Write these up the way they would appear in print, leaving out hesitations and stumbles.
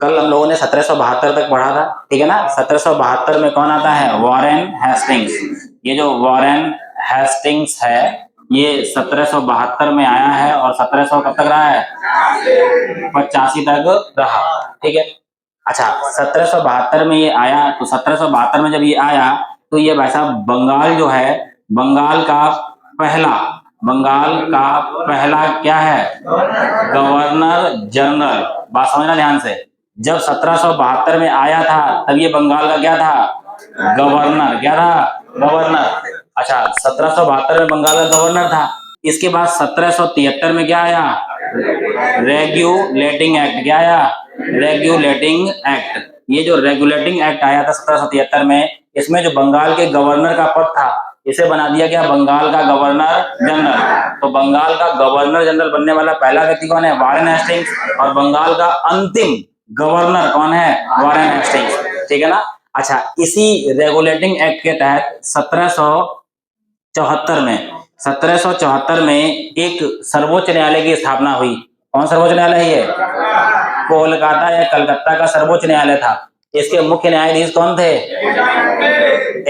कल हम लोगों ने 1772 तक पढ़ा था, ठीक है ना। 1772 में कौन आता है? Warren Hastings. ये जो वॉरेन हेस्टिंग्स है ये 1772 में आया है और 1700 कब तक रहा है? 85 तक रहा, ठीक है। अच्छा, 1772 में ये आया, तो 1772 में जब ये आया तो ये भाई साहब बंगाल जो है, बंगाल का पहला, बंगाल का पहला क्या है? Governor general. बात समझना ध्यान से। जब 1772 में आया था तब ये बंगाल का क्या था? गवर्नर। क्या था? गवर्नर। अच्छा, 1772 में बंगाल का गवर्नर था। इसके बाद 1773 में क्या आया? Regulating act. क्या आया? Regulating act. ये जो रेगुलेटिंग एक्ट आया था 1773 में, इसमें जो बंगाल के गवर्नर का पद था इसे बना दिया गया बंगाल का गवर्नर जनरल। तो बंगाल का गवर्नर जनरल बनने वाला पहला व्यक्ति कौन है? Warren Hastings. और बंगाल का अंतिम गवर्नर कौन है? वॉरेन हेस्टिंग्स, ठीक है ना। अच्छा, इसी रेगुलेटिंग एक्ट के तहत 1774 में एक सर्वोच्च न्यायालय की स्थापना हुई। कौन सर्वोच्च न्यायालय है ये? कोलकाता या कलकत्ता का सर्वोच्च न्यायालय था। इसके मुख्य न्यायाधीश कौन थे?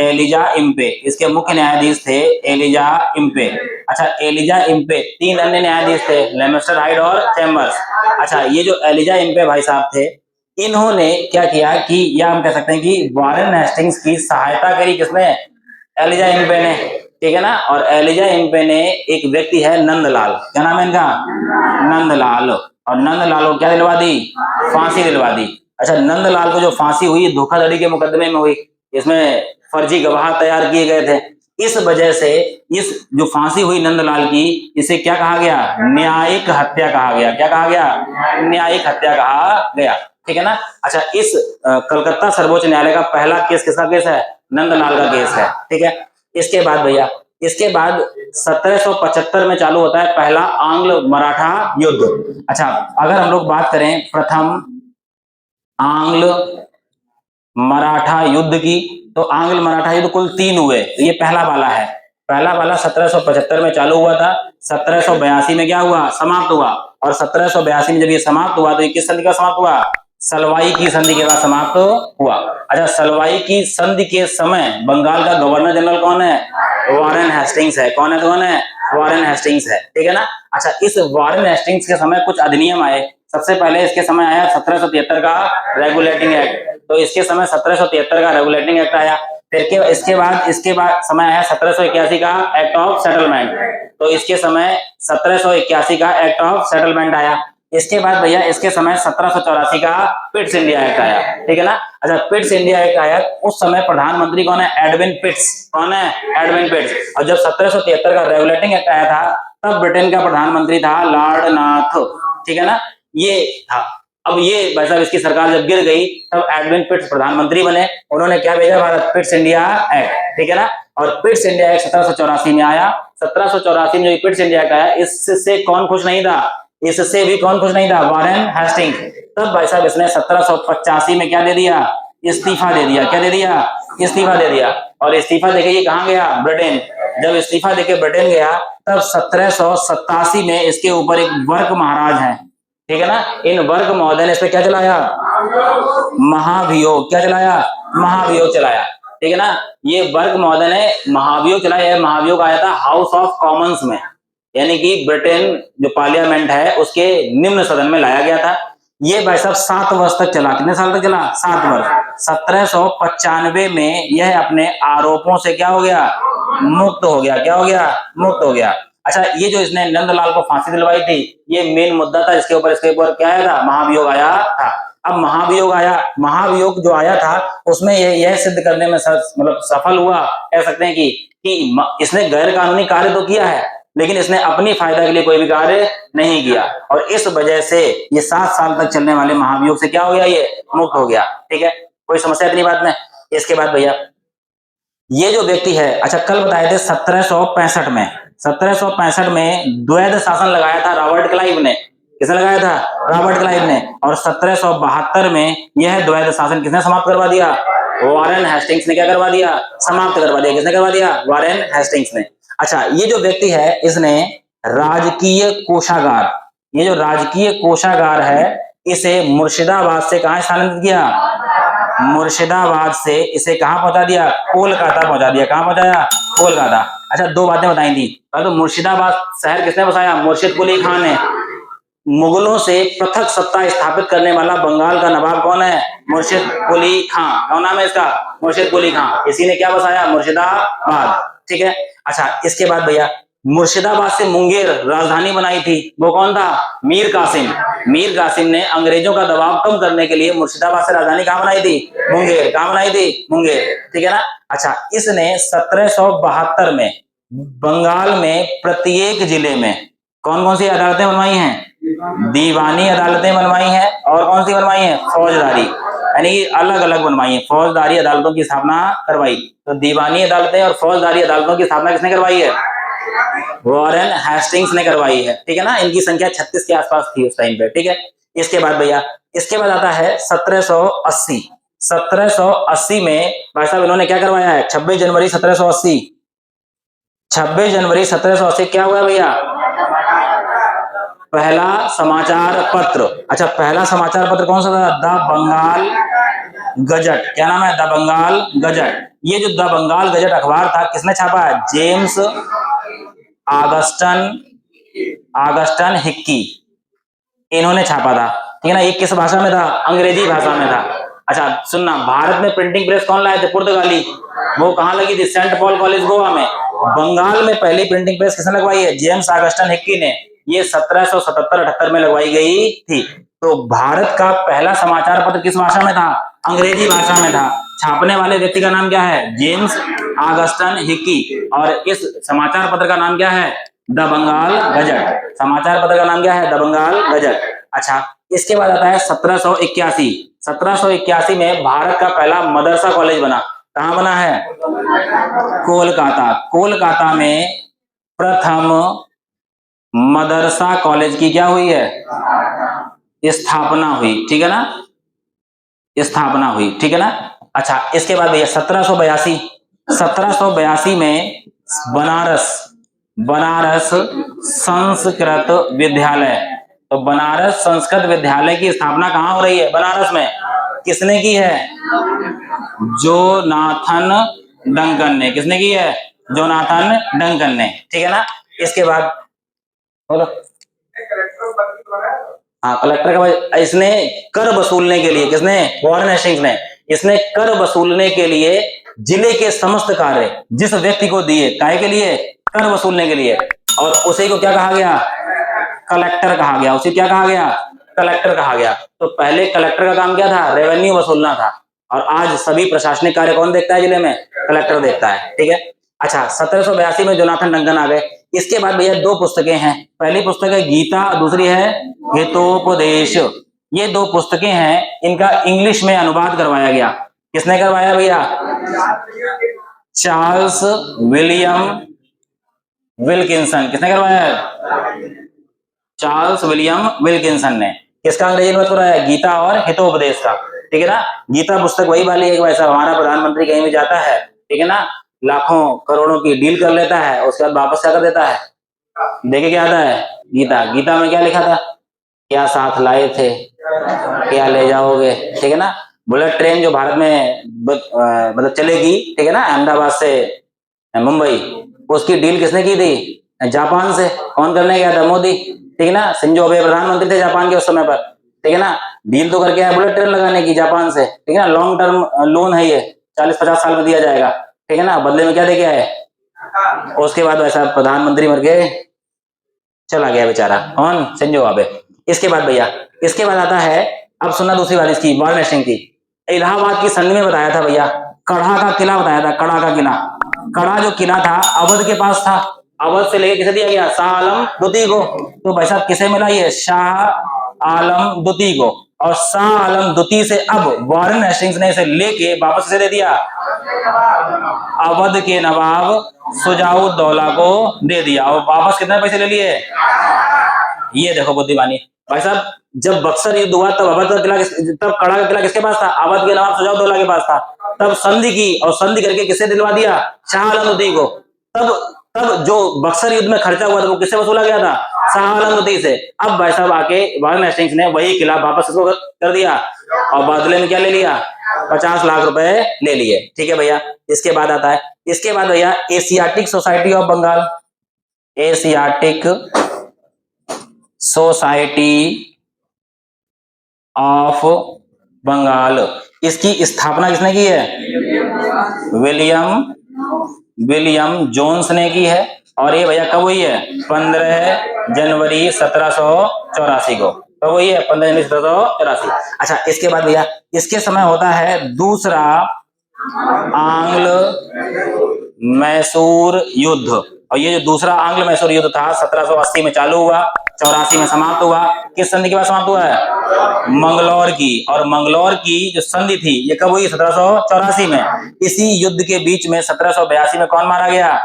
Elijah Impey. इसके मुख्य न्यायाधीश थे एलिजा इम्पे। अच्छा, एलिजा इम्पे, तीन अन्य न्यायाधीश थे, लेमेस्टर, हाइड और चैम्बर्स। अच्छा, ये जो एलिजा इम्पे भाई साहब थे, इन्होंने क्या किया कि, या हम कह सकते हैं कि वॉरेन हेस्टिंग्स की सहायता करी। किसने? एलिजा इम्पे ने, ठीक है ना। और एलिजा इम्पे ने, एक व्यक्ति है नंदलाल, क्या नाम है इनका? नंदलाल। और नंदलाल को क्या दिलवा दी? फांसी दिलवा दी। अच्छा, नंदलाल को जो फांसी हुई धोखाधड़ी के मुकदमे में हुई, इसमें फर्जी गवाह तैयार किए गए थे। इस वजह से इस जो फांसी हुई नंदलाल की, इसे क्या कहा गया? न्यायिक हत्या कहा गया। क्या कहा गया? न्यायिक हत्या कहा गया, ठीक है ना। अच्छा, इस कलकत्ता सर्वोच्च न्यायालय का पहला केस किसका केस है? नंदलाल का केस है, ठीक है। इसके बाद भैया, इसके बाद 1775 में चालू होता है पहला आंग्ल मराठा युद्ध। अच्छा, अगर हम लोग बात करें प्रथम आंग्ल मराठा युद्ध की, तो आंग्ल मराठा युद्ध कुल 3 हुए। ये पहला वाला है। पहला वाला 1775 में चालू हुआ था, 1782 में क्या हुआ? समाप्त हुआ। और 1782 में जब ये समाप्त हुआ तो ये किस संधि का समाप्त हुआ? सलवाई की संधि के बाद समाप्त हुआ। अच्छा, सलवाई की संधि के समय बंगाल का गवर्नर जनरल कौन है? वॉरेन हेस्टिंग्स है। कौन है? कौन है? वॉरेन हेस्टिंग्स है, ठीक है ना। अच्छा, इस वॉरेन हेस्टिंग्स के समय कुछ अधिनियम आए। सबसे पहले इसके समय आया 1773 का रेगुलेटिंग एक्ट। तो इसके समय 1773 का रेगुलेटिंग एक्ट आया। फिर इसके बाद समय आया 1781 का एक्ट ऑफ सेटलमेंट। तो इसके समय 1781 का एक्ट ऑफ सेटलमेंट आया। इसके बाद भैया इसके समय 1784 का पिट्स इंडिया एक्ट आया, ठीक है ना। अच्छा, पिट्स इंडिया एक्ट आया, उस समय प्रधानमंत्री कौन है? एडविन पिट्स। कौन है? एडविन पिट्स। और जब 1773 का रेगुलेटिंग एक्ट आया था तब ब्रिटेन का प्रधानमंत्री था लॉर्ड नाथ, ठीक है ना। ये था। अब ये भाई साहब इसकी सरकार जब गिर गई तब एडविन पिट्स प्रधानमंत्री बने। उन्होंने क्या भेजा? भारत पिट्स इंडिया एक्ट, ठीक है ना। और पिट्स इंडिया एक्ट 1784 में आया। 1784 में जो पिट्स इंडिया एक्ट आया, इससे कौन खुश नहीं था? इससे भी कौन खुश नहीं था? Warren Hastings. तब भाई साहब इसने 1785 में क्या दे दिया? इस्तीफा दे दिया। क्या दे दिया? इस्तीफा दे दिया। और इस्तीफा देके ये कहां गया? ब्रिटेन। जब इस्तीफा देके ब्रिटेन गया तब 1787 में इसके ऊपर एक वर्क महाराज है, ठीक है ना। इन वर्ग महोदय ने इस पे क्या चलाया? महाभियोग। क्या चलाया? महाभियोग चलाया, ठीक है ना। ये वर्ग महोदय ने महाभियोग चलाया। महाभियोग आया था हाउस ऑफ कॉमन्स में, यानी कि ब्रिटेन जो पार्लियामेंट है उसके निम्न सदन में लाया गया था। ये भाई साहब 7 वर्ष तक चला। कितने साल तक चला? 7 वर्ष। 1795 में यह अपने आरोपों से क्या हो गया? मुक्त हो गया। क्या हो गया? मुक्त हो गया। अच्छा, ये जो इसने नंदलाल को फांसी दिलवाई थी, ये मेन मुद्दा था। इसके ऊपर क्या आया था? महाभियोग आया था। अब महाभियोग आया, महाभियोग जो आया था उसमें यह सिद्ध करने में मतलब सफल हुआ, कह सकते हैं कि इसने गैर कानूनी कार्य तो किया है लेकिन इसने अपनी फायदा के लिए कोई भी कार्य नहीं किया। और इस वजह से ये 7 साल तक चलने वाले महाभियोग से क्या हो गया? ये मुक्त हो गया, ठीक है। कोई समस्या इतनी बात में? इसके बाद भैया ये जो व्यक्ति है, अच्छा कल बताए थे 1765 में, 1765 में द्वैध शासन लगाया था रॉबर्ट क्लाइव ने। किसने लगाया था? रॉबर्ट क्लाइव ने। और 1772 में यह द्वैध शासन किसने समाप्त करवा दिया? वॉरेन हेस्टिंग्स ने क्या करवा दिया? समाप्त करवा दिया। किसने करवा दिया? वॉरेन हेस्टिंग्स ने। अच्छा, ये जो व्यक्ति है इसने राजकीय कोषागार, ये जो राजकीय कोषागार है इसे मुर्शिदाबाद से कहां स्थानांतरित किया? मुर्शिदाबाद से इसे कहां पहुंचा दिया? कोलकाता पहुंचा दिया। कहां पहुंचाया? कोलकाता। अच्छा, दो बातें बताई थी। तो मुर्शिदाबाद शहर किसने बसाया? मुर्शिद कुली खान ने। मुगलों से पृथक सत्ता स्थापित करने वाला बंगाल का नवाब कौन है? मुर्शिद कुली खां। कौन नाम है इसका? मुर्शिद कुली खां। इसी ने क्या बसाया? मुर्शिदाबाद। ठीक है। अच्छा, इसके बाद भैया मुर्शिदाबाद से मुंगेर राजधानी बनाई थी, वो कौन था? मीर कासिम। मीर कासिम ने अंग्रेजों का दबाव कम करने के लिए मुर्शिदाबाद से राजधानी कहां बनाई थी? मुंगेर। कहां बनाई थी? मुंगेर। ठीक है ना। अच्छा, इसने 1772 में बंगाल में प्रत्येक जिले में कौन कौन सी अदालतें बनवाई हैं? दीवानी अदालतें बनवाई हैं। और कौन सी बनवाई हैं? फौजदारी, यानी कि अलग अलग बनवाई है। फौजदारी अदालतों की स्थापना करवाई। तो दीवानी अदालतें और फौजदारी अदालतों की स्थापना किसने करवाई है? वॉरेन हेस्टिंग्स ने करवाई है। ठीक है ना। इनकी संख्या 36 के आसपास थी उस टाइम पे। ठीक है। इसके बाद भैया, इसके बाद आता है 1780। 1780 में भाई साहब इन्होंने क्या करवाया है? 26 जनवरी 1780। 26 जनवरी 1780 क्या हुआ भैया? पहला समाचार पत्र। अच्छा, पहला समाचार पत्र कौन सा था? The Bengal Gazette. क्या नाम है? The Bengal Gazette. ये जो द बंगाल गजट अखबार था, किसने छापा है? जेम्स आगस्टन हिक्की, इन्होंने छापा था। ठीक है ना। ये किस भाषा में था? अंग्रेजी भाषा में था। अच्छा सुनना, भारत में प्रिंटिंग प्रेस कौन लाए थे? पुर्तगाली। वो कहां लगी थी? सेंट पॉल कॉलेज गोवा में। बंगाल में पहली प्रिंटिंग प्रेस किसने लगवाई है? जेम्स आगस्टन हिक्की ने। ये 1777-78 में लगवाई गई थी। तो भारत का पहला समाचार पत्र किस भाषा में था? अंग्रेजी भाषा में था। छापने वाले व्यक्ति का नाम क्या है? James Augustus Hicky. और इस समाचार पत्र का नाम क्या है? The Bengal Gazette. समाचार पत्र का नाम क्या है? The Bengal Gazette. अच्छा, इसके बाद आता है 1781। 1781 में भारत का पहला मदरसा कॉलेज बना। कहां बना है? कोलकाता। कोलकाता में प्रथम मदरसा कॉलेज की क्या हुई है? स्थापना हुई। ठीक है ना। स्थापना हुई। ठीक है ना। अच्छा, इसके बाद भैया 1782। 1782 में बनारस संस्कृत विद्यालय। तो बनारस संस्कृत विद्यालय की स्थापना कहां हो रही है? बनारस में। किसने की है? जोनाथन डंकन ने। किसने की है? जोनाथन डंकन ने। ठीक है ना। इसके बाद बोलो। हाँ, कलेक्टर का इसने कर वसूलने के लिए, किसने? वॉरेन हेस्टिंग्स ने। इसने कर वसूलने के लिए जिले के समस्त कार्य जिस व्यक्ति को दिए, काहे के लिए? कर वसूलने के लिए। और उसी को क्या कहा गया? कलेक्टर कहा गया। उसे क्या कहा गया? कलेक्टर कहा गया। तो पहले कलेक्टर का काम क्या था? रेवेन्यू वसूलना था। और आज सभी प्रशासनिक कार्य कौन देखता है जिले में? कलेक्टर देखता है। ठीक है। अच्छा, 1782 में जोनाथन डंकन आ गए। इसके बाद भैया दो पुस्तकें हैं। पहली पुस्तक है गीता, दूसरी है हितोपदेश। ये दो पुस्तकें हैं, इनका इंग्लिश में अनुवाद करवाया गया। किसने करवाया भैया? Charles William Wilkinson. किसने करवाया? चार्ल्स विलियम विल्किंसन ने। किसका अंग्रेजी अनुवाद कराया? गीता और हितोपदेश का। ठीक है ना। गीता पुस्तक वही वाली है कि भाई साहब हमारा प्रधानमंत्री कहीं भी जाता है, ठीक है ना, लाखों करोड़ों की डील कर लेता है, उसके बाद वापस क्या कर देता है? देखे क्या आता है? गीता। गीता में क्या लिखा था? क्या साथ लाए थे, क्या ले जाओगे। ठीक है ना। बुलेट ट्रेन जो भारत में मतलब चलेगी, ठीक है ना, अहमदाबाद से मुंबई, उसकी डील किसने की थी? जापान से। कौन करने गया था? मोदी। ठीक है ना। शिंजो अबे प्रधानमंत्री थे जापान के उस समय पर। ठीक है ना। डील तो करके आया बुलेट ट्रेन लगाने की जापान से। ठीक है ना। लॉन्ग टर्म लोन है ये, 40-50 साल में दिया जाएगा। ठीक है ना। बदले में क्या देके आए? उसके बाद वैसा प्रधानमंत्री मर गए, चला गया बेचारा। कौन? Shinzo Abe. इसके बाद भैया, इसके बाद आता है, अब सुनना दूसरी बात इसकी, वॉरेन हेस्टिंग्स की। इलाहाबाद की संधि में बताया था भैया, कड़ा का किला बताया था। कड़ा का किला। कड़ा जो किला था अवध के पास था। अवध से लेके किसे दिया गया? शाह आलम द्वितीय को। तो भाई साहब किसे मिला ये? शाह आलम द्वितीय को। और शाह आलम द्वितीय से अब वॉरेन हेस्टिंग्स ने इसे लेके वापस से दे दिया अवध के नवाब शुजाउद्दौला को दे दिया। और वापस कितने पैसे ले लिए? ये देखो बुद्धिमानी भाई साहब। जब बक्सर युद्ध हुआ तब अवध का किला तब कड़ा का किला किसके पास था? अवध के नवाब शुजाउद्दौला के पास था। तब संधि की, और संधि करके किसे दिलवा दिया? शाह आलम द्वितीय को। तब जो बक्सर युद्ध में खर्चा हुआ था वो किससे वसूला गया था? शाह आलम द्वितीय से। अब भाई साहब आके वॉरेन हेस्टिंग्स ने वही किला वापस इसको कर दिया और बदले में क्या ले लिया, 50 लाख रुपए ले लिए। ठीक है भैया। इसके बाद आता है, इसके बाद भैया Asiatic Society of Bengal, Asiatic Society of Bengal, इसकी स्थापना किसने की है, विलियम जोन्स ने की है। और ये भैया कब हुई है, 15 जनवरी 1784 को। तो वही है 15 जनवरी 1784। अच्छा, इसके बाद भैया इसके समय होता है दूसरा आंग्ल मैसूर युद्ध। और ये जो दूसरा आंग्ल मैसूर युद्ध था 1780 में चालू हुआ, 84 में समाप्त हुआ। किस संधि के बाद समाप्त हुआ है, मंगलौर की। और मंगलौर की जो संधि थी ये कब हुई, 1784 में। इसी युद्ध के बीच में 1782 में कौन मारा गया,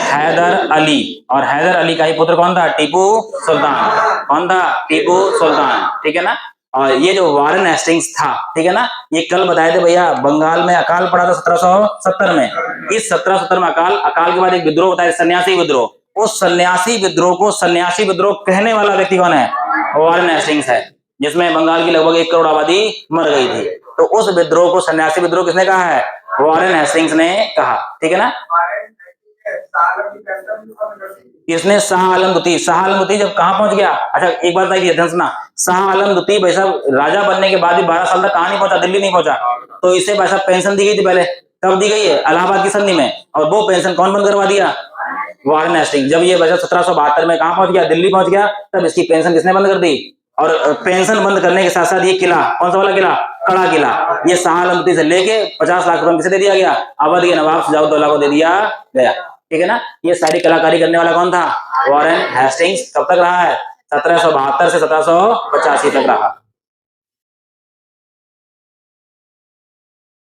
हैदर अली। और हैदर अली का ही पुत्र कौन था, टीपू सुल्तान। कौन था, टीपू सुल्तान। ठीक है ना। और ये जो वॉरेन हेस्टिंग्स था, ठीक है ना, ये कल बताए थे भैया, बंगाल में अकाल पड़ा था 1770 में। इस 1770 में अकाल के बाद एक विद्रोह होता है, सन्यासी विद्रोह। उस सन्यासी विद्रोह को सन्यासी विद्रोह कहने वाला व्यक्ति कौन है, वॉरेन हेस्टिंग्स है, जिसमें बंगाल की लगभग 1 करोड़ आबादी मर गई थी। तो उस विद्रोह को सन्यासी विद्रोह किसने कहा है, वॉरेन हेस्टिंग्स ने कहा। ठीक है ना। इसने शाह आलम द्वितीय जब कहां पहुंच गया, अच्छा एक बात बताइए ध्यान सुना, शाह आलम द्वितीय भाई साहब राजा बनने के बाद भी 12 साल तक कहां नहीं पहुंचा, दिल्ली नहीं पहुंचा। तो इसे भाई साहब पेंशन दी गई थी पहले, कब दी गई है, इलाहाबाद की संधि में। और वो पेंशन कौन बंद करवा दिया, वॉरेन हेस्टिंग्स। जब ये भाई साहब 1772 में कहां पहुंच गया, दिल्ली पहुंच गया, तब इसकी पेंशन किसने बंद कर दी। और पेंशन बंद करने के साथ साथ ये किला, कौन सा वाला किला, कड़ा किला, ये शाह आलम द्वितीय से लेके 50 लाख रुपए किसे दे दिया गया, अवध के नवाब सिराजुद्दौला को दे दिया गया। ठीक है ना। ये सारी कलाकारी करने वाला कौन था, वॉरेन हेस्टिंग्स। कब तक रहा है, 1772 से 1785 तक रहा।